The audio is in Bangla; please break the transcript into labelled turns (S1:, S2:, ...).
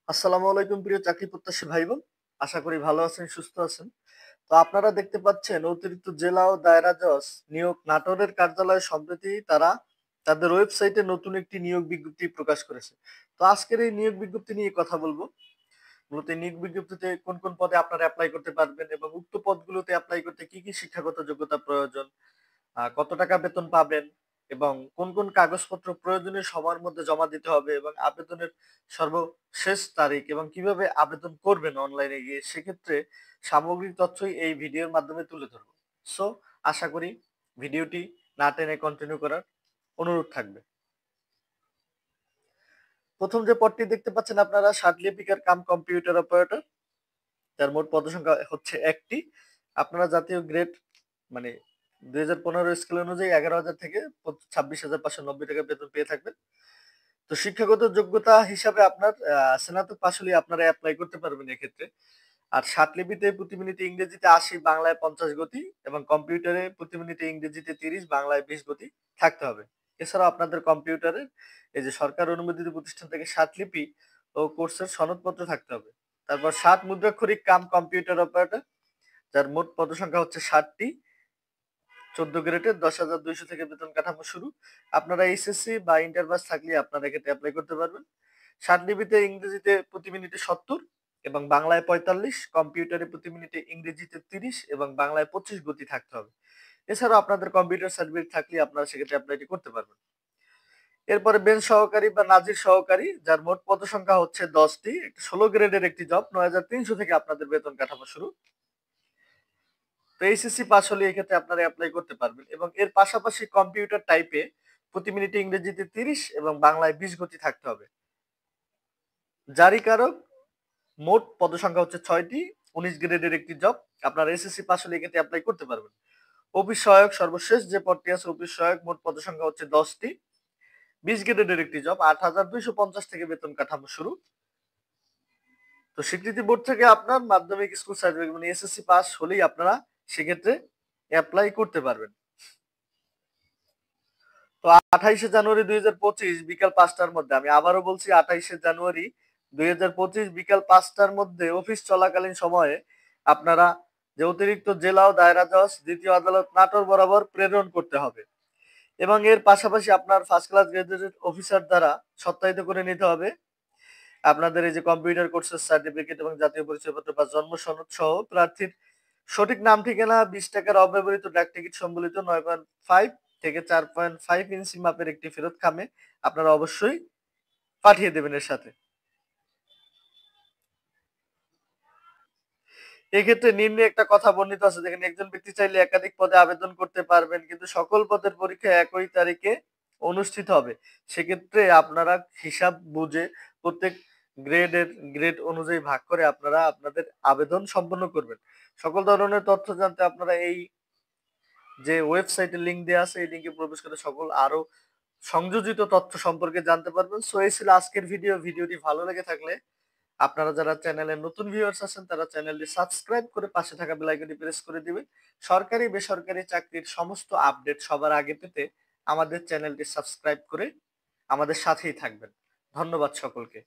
S1: আসসালামু আলাইকুম প্রিয় চাকরি প্রত্যাশী ভাই বোন। আশা করি ভালো আছেন, সুস্থ আছেন। তো আপনারা দেখতে পাচ্ছেন অতিরিক্ত জেলা ও দায়রা জজ নিয়োগ নাটোরের কার্যালয় সম্প্রতি তারা তাদের ওয়েবসাইটে নতুন একটি নিয়োগ বিজ্ঞপ্তি প্রকাশ করেছে। তো আজকের এই নিয়োগ বিজ্ঞপ্তি নিয়ে কথা বলবো। মূলত এই নিয়োগ বিজ্ঞপ্তিতে কোন কোন পদে আপনারা এপ্লাই করতে পারবেন এবং উক্ত পদগুলোতে এপ্লাই করতে কি কি শিক্ষাগত যোগ্যতা প্রয়োজন, কত টাকা বেতন পাবেন এবং কোন কোন কাগজপত্র প্রয়োজনীয় সময়ের মধ্যে জমা দিতে হবে এবং আবেদনের সর্বশেষ তারিখ এবং কিভাবে আবেদন করবেন অনলাইনে গিয়ে, সেক্ষেত্রে সামগ্রিক তথ্যই এই ভিডিওর মাধ্যমে তুলে ধরবো। সো আশা করি ভিডিওটি না টেনে কন্টিনিউ করার অনুরোধ থাকবে। প্রথম যে পদটি দেখতে পাচ্ছেন আপনারা, লিপিকার কাম কম্পিউটার অপারেটর, যার মোট পদসংখ্যা হচ্ছে একটি। আপনারা জাতীয় গ্রেড মানে 2015 স্কেল অনুযায়ী 11,000 থেকে 26,590 টাকা বেতন পেয়ে থাকবেন। তো শিক্ষাগত যোগ্যতা হিসাবে আপনার স্নাতক পাশ হলে আপনারা অ্যাপ্লাই করতে পারবেন এক্ষেত্রে। আর লিপিতে প্রতি মিনিটে ইংরেজিতে 80, বাংলায় 50 গতি এবং কম্পিউটারে প্রতি মিনিটে ইংরেজিতে 30, বাংলায় 20 গতি থাকতে হবে। এছাড়াও আপনাদের কম্পিউটারের এই যে সরকার অনুমোদিত প্রতিষ্ঠান থেকে লিপি ও কোর্সের সনদপত্র থাকতে হবে। তারপর মুদ্রাক্ষরিক কাম কম্পিউটার অপারেটর, যার মোট পদসংখ্যা হচ্ছে 60টি, 14 গ্রেডের 10,200 থেকে বেতন কাঠামো শুরু। আপনারা এইচএসসি বা ইন্টার পাস থাকলে আপনারা এক্ষেত্রে অ্যাপ্লাই করতে পারবেন। লিপিতে ইংরেজিতে প্রতি মিনিটে 70 এবং বাংলায় 45, কম্পিউটারে প্রতি মিনিটে ইংরেজিতে 30 এবং বাংলায় 25 গতি থাকতে হবে। এছাড়াও আপনাদের কম্পিউটার সার্টিফিকেট থাকলে আপনারা সেক্ষেত্রে অ্যাপ্লাইটি করতে পারবেন। এরপরে বেঞ্চ সহকারী বা নাজির সহকারী, যার মোট পদসংখ্যা হচ্ছে 10টি, 16 গ্রেডের একটি জব, 9,300 থেকে আপনাদের বেতন কাঠামো শুরু। তো এইচএসসি পাস হলে এক্ষেত্রে আপনারা অ্যাপ্লাই করতে পারবেন এবং এর পাশাপাশি কম্পিউটার টাইপে প্রতি মিনিটে ইংরেজিতে 30 এবং বাংলায় 20 গতি থাকতে হবে। জারিকারক, মোট পদসংখ্যা হচ্ছে 6টি, 19 গ্রেডের একটি জব। আপনারা এসএসসি পাস হলে এক্ষেত্রে অ্যাপ্লাই করতে পারবেন। অফিস সহায়ক, সর্বশেষ যে পদটি আছে অফিস সহায়ক, মোট পদসংখ্যা হচ্ছে 10টি, 20 গ্রেডের একটি জব, 8,250 থেকে বেতন কাঠামো শুরু। তো স্বীকৃতি বোর্ড থেকে আপনার মাধ্যমিক স্কুল সার্টিফিকেট মানে এসএসসি পাস হলেই আপনারা সেক্ষেত্রে অ্যাপ্লাই করতে পারবেন। তো 28শে জানুয়ারি 2025 বিকাল 5টার মধ্যে, আমি আবারও বলছি 28শে জানুয়ারি 2025 বিকাল 5টার মধ্যে অফিস চলাকালীন সময়ে আপনারা যে অতিরিক্ত জেলা ও দায়রা জজ দ্বিতীয় আদালত নাটোর বরাবর প্রেরণ করতে হবে এবং এর পাশাপাশি আপনার ফার্স্ট ক্লাস গ্রাজুয়েটেড অফিসার দ্বারা সত্যায়িত করে নিতে হবে আপনাদের এই যে কম্পিউটার কোর্সের সার্টিফিকেট এবং জাতীয় পরিচয়পত্র বা জন্ম সনদ সহ প্রার্থীর সঠিক নাম ঠিকানা, 20 টাকার অব্যবহৃত ডাক টিকিট সম্বলিত 9.5 থেকে 4.5 ইঞ্চি মাপের একটি ফেরত খামে আপনারা অবশ্যই পাঠিয়ে দেবেন এর সাথে। এক্ষেত্রে নিম্নে একটা কথা বর্ণিত আছে, দেখেন, একজন ব্যক্তি চাইলে একাধিক পদে আবেদন করতে পারবেন কিন্তু সকল পদের পরীক্ষা একই তারিখে অনুষ্ঠিত হবে। সেক্ষেত্রে আপনারা হিসাব বুঝে প্রত্যেক গ্রেড অনুযায়ী ভাগ করে আপনারা আপনাদের আবেদন সম্পন্ন করবেন। সকল ধরনের তথ্য জানতে আপনারা এই যে ওয়েবসাইটের লিংক দেওয়া আছে এই লিংকে প্রবেশ করে সকল আরো সংযোজিত তথ্য সম্পর্কে জানতে পারবেন। সো এই ছিল আজকের ভিডিওটি ভালো লেগে থাকলে আপনারা যারা চ্যানেলের নতুন ভিউয়ার্স আছেন তারা চ্যানেলটি সাবস্ক্রাইব করে পাশে থাকা বেল আইকনটি প্রেস করে দিবেন। সরকারি বেসরকারি চাকরির সমস্ত আপডেট সবার আগে পেতে আমাদের চ্যানেলটি সাবস্ক্রাইব করে আমাদের সাথেই থাকবেন। ধন্যবাদ সকলকে।